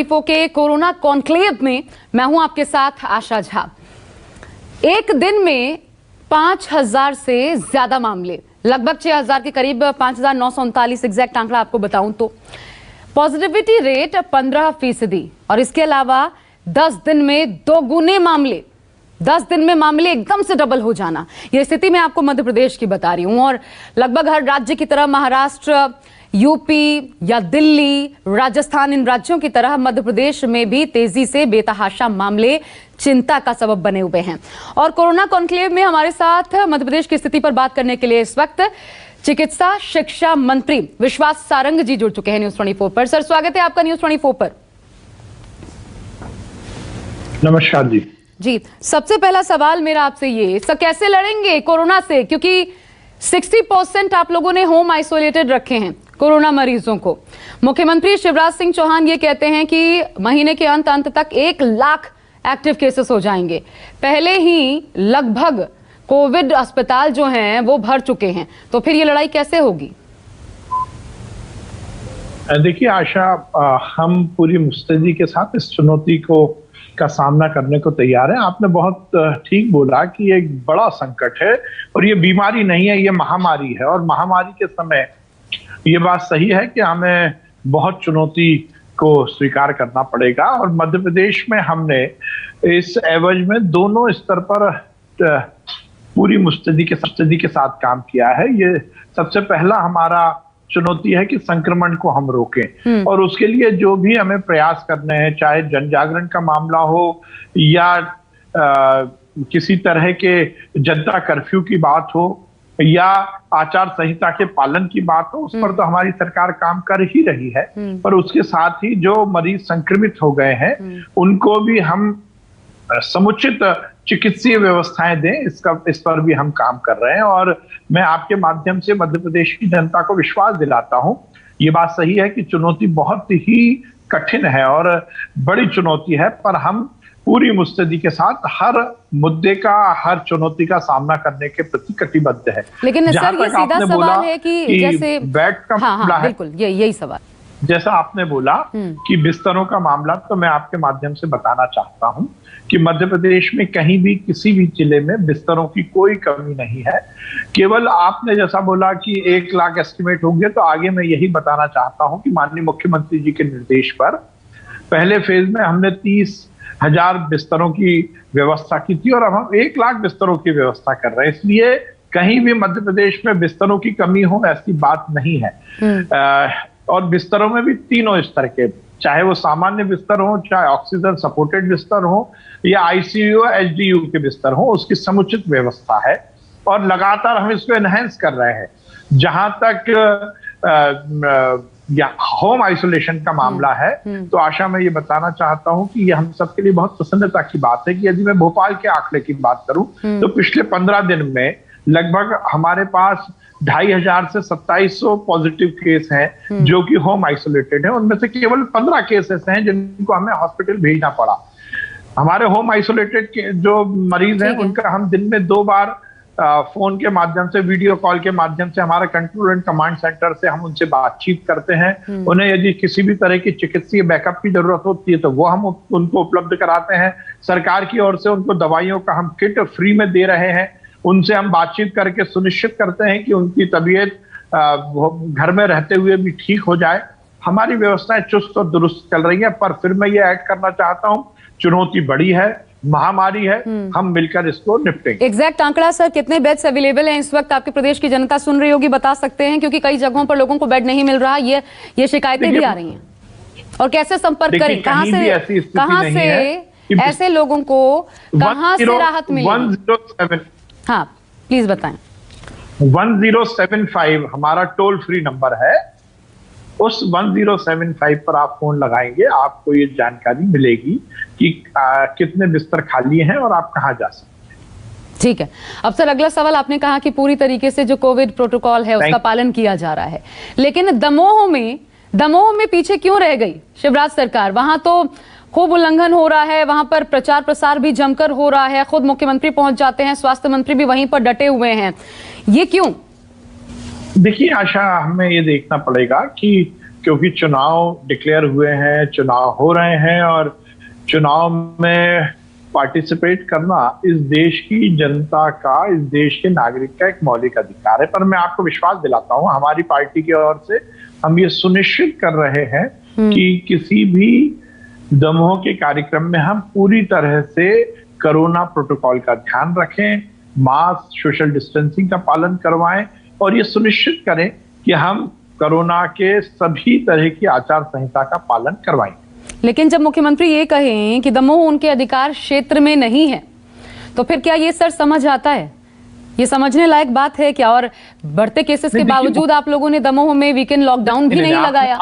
News 24 के corona conclave में मैं हूं आपके साथ आशा झा। एक दिन में 5000 से ज्यादा मामले, लगभग 6000 के करीब, 5939 एग्जैक्ट आंकड़ा आपको बताऊं तो। पॉजिटिविटी रेट 15% और इसके अलावा 10 दिन में 2 गुने मामले, 10 दिन में मामले एकदम से डबल हो जाना। यह स्थिति मैं आपको मध्य प्रदेश की बता रही हूं और लगभग हर राज्य की तरह महाराष्ट्र, यूपी या दिल्ली, राजस्थान, इन राज्यों की तरह मध्य प्रदेश में भी तेजी से बेतहाशा मामले चिंता का सबब बने हुए हैं। और कोरोना कॉन्क्लेव में हमारे साथ मध्य प्रदेश की स्थिति पर बात करने के लिए इस वक्त चिकित्सा शिक्षा मंत्री विश्वास सारंग जी जुड़ चुके हैं न्यूज़ 24 पर। सर, स्वागत है आपका न्यूज़ 24 पर। नमस्कार जी। जी, सबसे पहला सवाल मेरा आपसे ये, सर कैसे लड़ेंगे कोरोना से, क्योंकि 60% आप लोगों ने होम आइसोलेटेड रखे हैं कोरोना मरीजों को। मुख्यमंत्री शिवराज सिंह चौहान ये कहते हैं कि महीने के अंत तक 1 लाख एक्टिव केसेस हो जाएंगे। पहले ही लगभग कोविड अस्पताल जो हैं वो भर चुके हैं, तो फिर ये लड़ाई कैसे होगी? देखिए आशा, हम पूरी मुस्तैदी के साथ इस चुनौती का सामना करने को तैयार है। आपने बहुत ठीक बोला कि ये एक बड़ा संकट है और ये बीमारी नहीं है, ये महामारी है। और महामारी के समय ये बात सही है कि हमें बहुत चुनौती को स्वीकार करना पड़ेगा। और मध्य प्रदेश में हमने इस एवज में दोनों स्तर पर पूरी मुस्तैदी के साथ काम किया है। ये सबसे पहला हमारा चुनौती है कि संक्रमण को हम रोकें और उसके लिए जो भी हमें प्रयास करने हैं, चाहे जन जागरण का मामला हो या किसी तरह के जनता कर्फ्यू की बात हो या आचार संहिता के पालन की बात हो, उस पर तो हमारी सरकार काम कर ही रही है। पर उसके साथ ही जो मरीज संक्रमित हो गए हैं उनको भी हम समुचित चिकित्सीय व्यवस्थाएं दें, इस पर भी हम काम कर रहे हैं। और मैं आपके माध्यम से मध्य प्रदेश की जनता को विश्वास दिलाता हूं, ये बात सही है कि चुनौती बहुत ही कठिन है और बड़ी चुनौती है, पर हम पूरी मुस्तैदी के साथ हर मुद्दे का, हर चुनौती का सामना करने के प्रति कटिबद्ध है। लेकिन सर ये सीधा सवाल है कि जैसे बेड का मामला है, बिल्कुल यही सवाल, जैसा आपने बोला कि बिस्तरों का मामला, तो मैं आपके माध्यम से बताना चाहता हूं कि मध्य प्रदेश में कहीं भी किसी भी जिले में बिस्तरों की कोई कमी नहीं है। केवल आपने जैसा बोला कि 1 लाख एस्टिमेट होंगे, तो आगे मैं यही बताना चाहता हूं कि माननीय मुख्यमंत्री जी के निर्देश पर पहले फेज में हमने 30,000 बिस्तरों की व्यवस्था की थी और अब हम 1 लाख बिस्तरों की व्यवस्था कर रहे हैं। इसलिए कहीं भी मध्य प्रदेश में बिस्तरों की कमी हो ऐसी बात नहीं है। और बिस्तरों में भी तीनों स्तर के, चाहे वो सामान्य बिस्तर हो, चाहे ऑक्सीजन सपोर्टेड बिस्तर हो या आईसीयू एचडीयू के बिस्तर हो, उसकी समुचित व्यवस्था है और लगातार हम इसको एनहेंस कर रहे हैं। जहां तक या होम आइसोलेशन का मामला है, तो आशा मैं ये बताना चाहता हूं कि ये हम सबके लिए बहुत प्रसन्नता की बात है कि यदि मैं भोपाल के आंकड़े की बात करूं तो पिछले 15 दिन में लगभग हमारे पास 2500 से 2700 पॉजिटिव केस हैं जो कि होम आइसोलेटेड है। उनमें से केवल 15 केसेस हैं जिनको हमें हॉस्पिटल भेजना पड़ा। हमारे होम आइसोलेटेड के जो मरीज हैं उनका हम दिन में 2 बार फोन के माध्यम से, वीडियो कॉल के माध्यम से, हमारा कंट्रोल एंड कमांड सेंटर से हम उनसे बातचीत करते हैं। उन्हें यदि किसी भी तरह की चिकित्सीय बैकअप की जरूरत होती है तो वो हम उनको उपलब्ध कराते हैं। सरकार की ओर से उनको दवाइयों का हम किट फ्री में दे रहे हैं। उनसे हम बातचीत करके सुनिश्चित करते हैं कि उनकी तबीयत घर में रहते हुए भी ठीक हो जाए। हमारी व्यवस्थाएं चुस्त और दुरुस्त चल रही है। पर फिर मैं ये ऐड करना चाहता हूं, चुनौती बड़ी है, महामारी है, हम मिलकर इसको निपटेंगे। एग्जैक्ट आंकड़ा सर कितने बेड्स अवेलेबल हैं इस वक्त, आपके प्रदेश की जनता सुन रही होगी, बता सकते हैं? क्योंकि कई जगहों पर लोगों को बेड नहीं मिल रहा, ये शिकायतें भी आ रही हैं। और कैसे संपर्क करें, कहां से ऐसे लोगों को कहां से राहत मिलेगी? 107, हाँ प्लीज बताएं। 1075 हमारा टोल फ्री नंबर है। उस 1075 पर आप फोन लगाएंगे, आपको ये जानकारी मिलेगी कि कितने बिस्तर खाली हैं और आप कहां जा सकते हैं। ठीक है। अब सर अगला सवाल, आपने कहा कि पूरी तरीके से जो कोविड प्रोटोकॉल है उसका पालन किया जा रहा है, लेकिन दमोह में पीछे क्यों रह गई शिवराज सरकार? वहां तो खूब उल्लंघन हो रहा है, वहां पर प्रचार प्रसार भी जमकर हो रहा है, खुद मुख्यमंत्री पहुंच जाते हैं, स्वास्थ्य मंत्री भी वहीं पर डटे हुए हैं, ये क्यों? देखिए आशा, हमें ये देखना पड़ेगा कि क्योंकि चुनाव डिक्लेयर हुए हैं, चुनाव हो रहे हैं और चुनाव में पार्टिसिपेट करना इस देश की जनता का, इस देश के नागरिक का एक मौलिक अधिकार है। पर मैं आपको विश्वास दिलाता हूं, हमारी पार्टी की ओर से हम ये सुनिश्चित कर रहे हैं कि किसी भी दमोह के कार्यक्रम में हम पूरी तरह से कोरोना प्रोटोकॉल का ध्यान रखें, मास्क, सोशल डिस्टेंसिंग का पालन करवाएं और ये सुनिश्चित करें कि हम कोरोना के सभी तरह की आचार संहिता का पालन करवाएं। लेकिन जब मुख्यमंत्री ये कहें कि दमोह उनके अधिकार क्षेत्र में नहीं है, तो फिर क्या ये सर समझ आता है? ये समझने लायक बात है क्या? और बढ़ते केसेस के बावजूद आप लोगों ने दमोह में वीकेंड लॉकडाउन भी नहीं लगाया।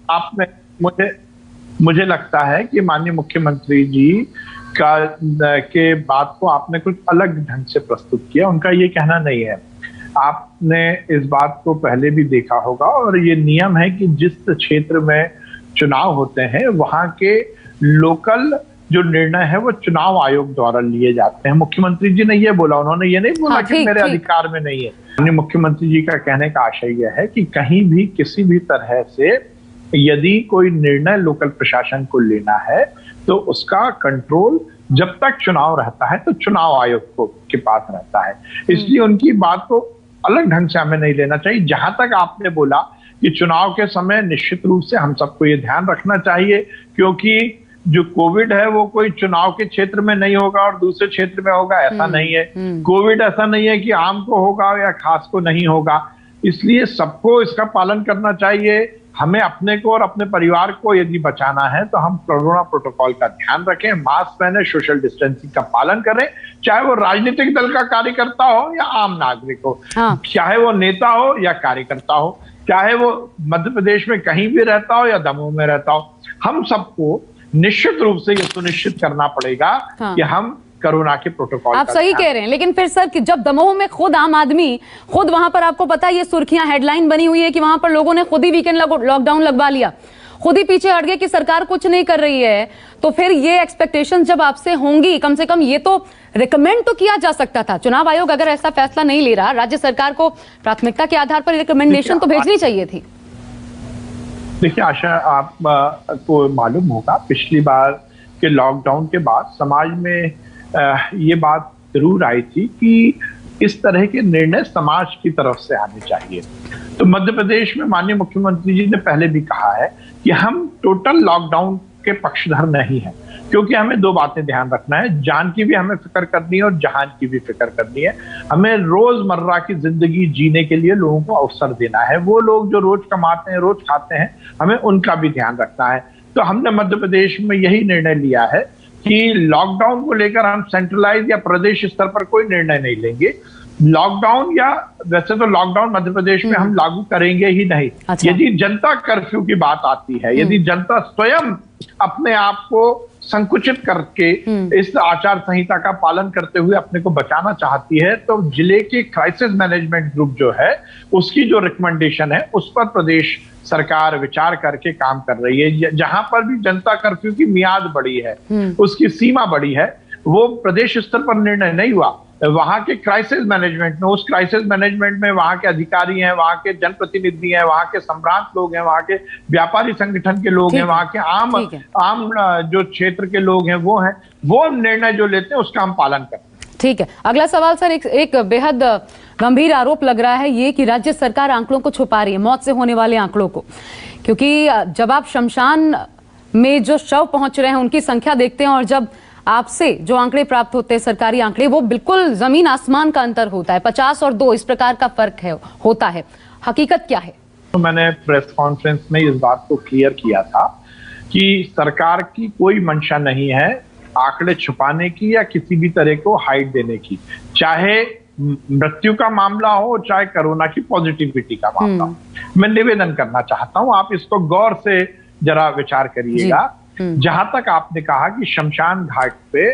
आपने मुझे लगता है कि माननीय मुख्यमंत्री जी के बात को आपने कुछ अलग ढंग से प्रस्तुत किया। उनका ये कहना नहीं है। आपने इस बात को पहले भी देखा होगा और ये नियम है कि जिस क्षेत्र में चुनाव होते हैं वहां के लोकल जो निर्णय है वो चुनाव आयोग द्वारा लिए जाते हैं। मुख्यमंत्री जी ने ये बोला, उन्होंने ये नहीं बोला कि मेरे अधिकार में नहीं है। माननीय मुख्यमंत्री जी का कहने का आशय यह है कि कहीं भी किसी भी तरह से यदि कोई निर्णय लोकल प्रशासन को लेना है तो उसका कंट्रोल जब तक चुनाव रहता है तो चुनाव आयोग के पास रहता है। इसलिए उनकी बात को अलग ढंग से हमें नहीं लेना चाहिए। जहां तक आपने बोला कि चुनाव के समय निश्चित रूप से हम सबको ये ध्यान रखना चाहिए, क्योंकि जो कोविड है वो कोई चुनाव के क्षेत्र में नहीं होगा और दूसरे क्षेत्र में होगा, ऐसा नहीं है। कोविड ऐसा नहीं है कि आम को होगा या खास को नहीं होगा। इसलिए सबको इसका पालन करना चाहिए। हमें अपने को और अपने परिवार को यदि बचाना है तो हम कोरोना प्रोटोकॉल का ध्यान रखें, मास्क पहने, सोशल डिस्टेंसिंग का पालन करें, चाहे वो राजनीतिक दल का कार्यकर्ता हो या आम नागरिक हो, चाहे वो नेता हो या कार्यकर्ता हो, चाहे वो मध्य प्रदेश में कहीं भी रहता हो या दमोह में रहता हो। हम सबको निश्चित रूप से ये सुनिश्चित करना पड़ेगा कि हम कोरोना के प्रोटोकॉल। आप सही कह रहे हैं, लेकिन फिर सर कि जब दमोह में खुद आम आदमी खुद वहां पर, आपको पता है ये सुर्खियां हेडलाइन बनी हुई है कि वहां पर लोगों ने खुद ही वीकेंड लॉकडाउन लगवा लिया, खुद ही पीछे हट गए कि सरकार कुछ नहीं कर रही है। तो फिर ये एक्सपेक्टेशंस जब आपसे होंगी, कम से कम ये तो रिकमेंड तो किया जा सकता था। चुनाव आयोग अगर ऐसा फैसला नहीं ले रहा, राज्य सरकार को प्राथमिकता के आधार पर रिकमेंडेशन तो भेजनी चाहिए थी। देखिए आशा, आपको मालूम होगा पिछली बार के लॉकडाउन के बाद समाज में ये बात जरूर आई थी कि इस तरह के निर्णय समाज की तरफ से आने चाहिए। तो मध्य प्रदेश में माननीय मुख्यमंत्री जी ने पहले भी कहा है कि हम टोटल लॉकडाउन के पक्षधर नहीं हैं, क्योंकि हमें दो बातें ध्यान रखना है, जान की भी हमें फिक्र करनी है और जहान की भी फिक्र करनी है। हमें रोजमर्रा की जिंदगी जीने के लिए लोगों को अवसर देना है। वो लोग जो रोज कमाते हैं, रोज खाते हैं, हमें उनका भी ध्यान रखना है। तो हमने मध्य प्रदेश में यही निर्णय लिया है कि लॉकडाउन को लेकर हम सेंट्रलाइज या प्रदेश स्तर पर कोई निर्णय नहीं लेंगे। लॉकडाउन, या वैसे तो लॉकडाउन मध्य प्रदेश में हम लागू करेंगे ही नहीं। यदि जनता कर्फ्यू की बात आती है, यदि जनता स्वयं अपने आप को संकुचित करके इस आचार संहिता का पालन करते हुए अपने को बचाना चाहती है, तो जिले के क्राइसिस मैनेजमेंट ग्रुप जो है उसकी जो रिकमेंडेशन है उस पर प्रदेश सरकार विचार करके काम कर रही है। जहां पर भी जनता कर्फ्यू की मियाद बढ़ी है, उसकी सीमा बढ़ी है, वो प्रदेश स्तर पर निर्णय नहीं हुआ, वहां के क्राइसिस मैनेजमेंट में, उस क्राइसिस मैनेजमेंट में वहां के अधिकारी हैं, वहां के जनप्रतिनिधि हैं, वहां के सम्राट लोग हैं, वहां के व्यापारी संगठन के लोग हैं, वहां के आम जो क्षेत्र के लोग हैं वो हैं, वो निर्णय जो लेते हैं उसका हम पालन करते हैं। ठीक है, अगला सवाल सर, एक बेहद गंभीर आरोप लग रहा है ये कि राज्य सरकार आंकड़ों को छुपा रही है, मौत से होने वाले आंकड़ों को, क्योंकि जब आप शमशान में जो शव पहुंच रहे हैं उनकी संख्या देखते हैं और जब आपसे जो आंकड़े प्राप्त होते हैं, सरकारी आंकड़े, वो बिल्कुल जमीन आसमान का अंतर होता है। 50 और 2 इस प्रकार का फर्क होता है। हकीकत क्या है? तो मैंने प्रेस कॉन्फ्रेंस में इस बात को क्लियर किया था कि सरकार की कोई मंशा नहीं है आंकड़े छुपाने की या किसी भी तरह को हाइड देने की, चाहे मृत्यु का मामला हो चाहे कोरोना की पॉजिटिविटी का मामला हो। मैं निवेदन करना चाहता हूं, आप इसको गौर से जरा विचार करिएगा। जहां तक आपने कहा कि शमशान घाट पे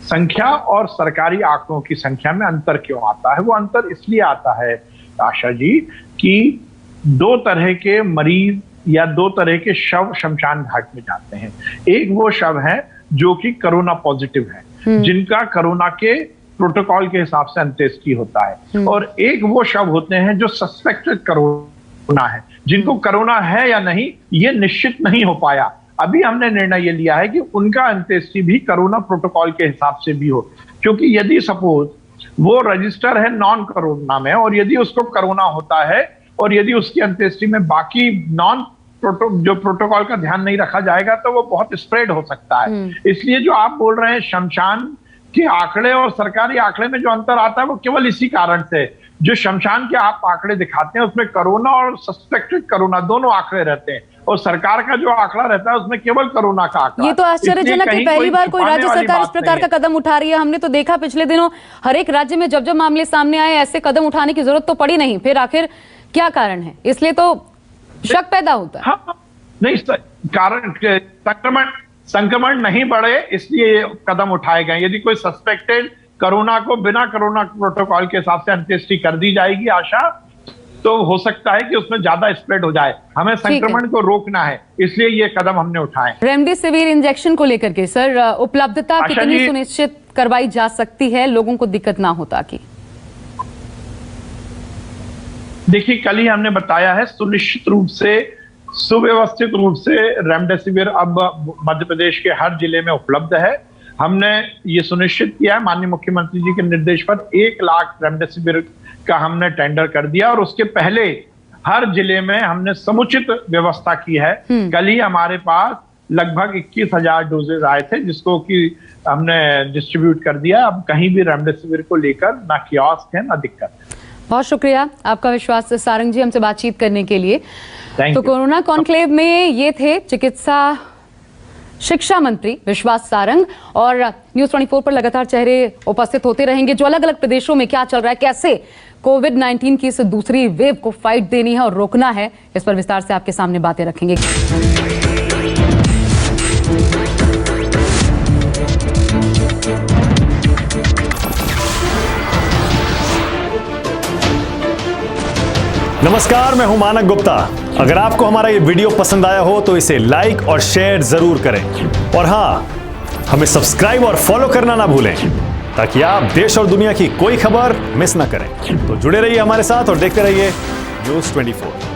संख्या और सरकारी आंकड़ों की संख्या में अंतर क्यों आता है, वो अंतर इसलिए आता है आशा जी कि 2 तरह के मरीज या 2 तरह के शव शमशान घाट में जाते हैं। एक वो शव है जो कि कोरोना पॉजिटिव है, जिनका कोरोना के प्रोटोकॉल के हिसाब से अंत्येष्टि होता है, और एक वो शव होते हैं जो सस्पेक्टेड कोरोना कोरोना है। जिनको कोरोना है या नहीं ये निश्चित नहीं हो पाया। अभी हमने निर्णय ये लिया है कि उनका अंत्येष्टि भी कोरोना प्रोटोकॉल के हिसाब से भी हो, क्योंकि यदि सपोज वो रजिस्टर है नॉन कोरोना में और यदि उसको कोरोना होता है और यदि उसकी अंत्येष्टि में बाकी जो प्रोटोकॉल का ध्यान नहीं रखा जाएगा तो वो बहुत स्प्रेड हो सकता है। इसलिए जो आप बोल रहे हैं शमशान के आंकड़े और सरकारी आंकड़े में जो अंतर आता है वो केवल इसी कारण से, जो शमशान के आप आंकड़े दिखाते हैं उसमें कोरोना और सस्पेक्टेड कोरोना दोनों आंकड़े रहते हैं और सरकार का जो आंकड़ा रहता है उसमें केवल कोरोना का आंकड़ा। ये तो आश्चर्यजनक है, पहली बार कोई राज्य सरकार इस प्रकार का कदम उठा रही है। हमने तो देखा पिछले दिनों हर एक राज्य में जब जब मामले सामने आए ऐसे कदम उठाने की जरूरत तो पड़ी नहीं, फिर आखिर क्या कारण है? इसलिए तो शक पैदा होता है। हाँ, नहीं कारण संक्रमण नहीं बढ़े इसलिए ये कदम उठाए गए। यदि कोई सस्पेक्टेड कोरोना को बिना कोरोना प्रोटोकॉल के हिसाब से अंत्येष्टि कर दी जाएगी आशा, तो हो सकता है कि उसमें ज्यादा स्प्रेड हो जाए। हमें संक्रमण को रोकना है, इसलिए ये कदम हमने उठाए। रेमडेसिविर इंजेक्शन को लेकर के सर उपलब्धता कितनी सुनिश्चित करवाई जा सकती है, लोगों को दिक्कत ना हो? ताकि देखिए कल ही हमने बताया है सुनिश्चित रूप से सुव्यवस्थित रूप से रेमडेसिविर अब मध्य प्रदेश के हर जिले में उपलब्ध है। हमने ये सुनिश्चित किया है, माननीय मुख्यमंत्री जी के निर्देश पर 1 लाख रेमडेसिविर का हमने टेंडर कर दिया और उसके पहले हर जिले में हमने समुचित व्यवस्था की है। कल ही हमारे पास लगभग 21,000 डोजेज आए थे जिसको कि हमने डिस्ट्रीब्यूट कर दिया। अब कहीं भी रेमडेसिविर को लेकर ना कियोस्क है ना दिक्कत है। बहुत शुक्रिया आपका विश्वास सारंग जी हमसे बातचीत करने के लिए। तो कोरोना कॉन्क्लेव में ये थे चिकित्सा शिक्षा मंत्री विश्वास सारंग और न्यूज़ 24 पर लगातार चेहरे उपस्थित होते रहेंगे जो अलग अलग प्रदेशों में क्या चल रहा है, कैसे कोविड-19 की इस दूसरी वेव को फाइट देनी है और रोकना है, इस पर विस्तार से आपके सामने बातें रखेंगे। नमस्कार, मैं हूं मानक गुप्ता। अगर आपको हमारा ये वीडियो पसंद आया हो तो इसे लाइक और शेयर जरूर करें और हां, हमें सब्सक्राइब और फॉलो करना ना भूलें ताकि आप देश और दुनिया की कोई खबर मिस ना करें। तो जुड़े रहिए हमारे साथ और देखते रहिए न्यूज़ 24।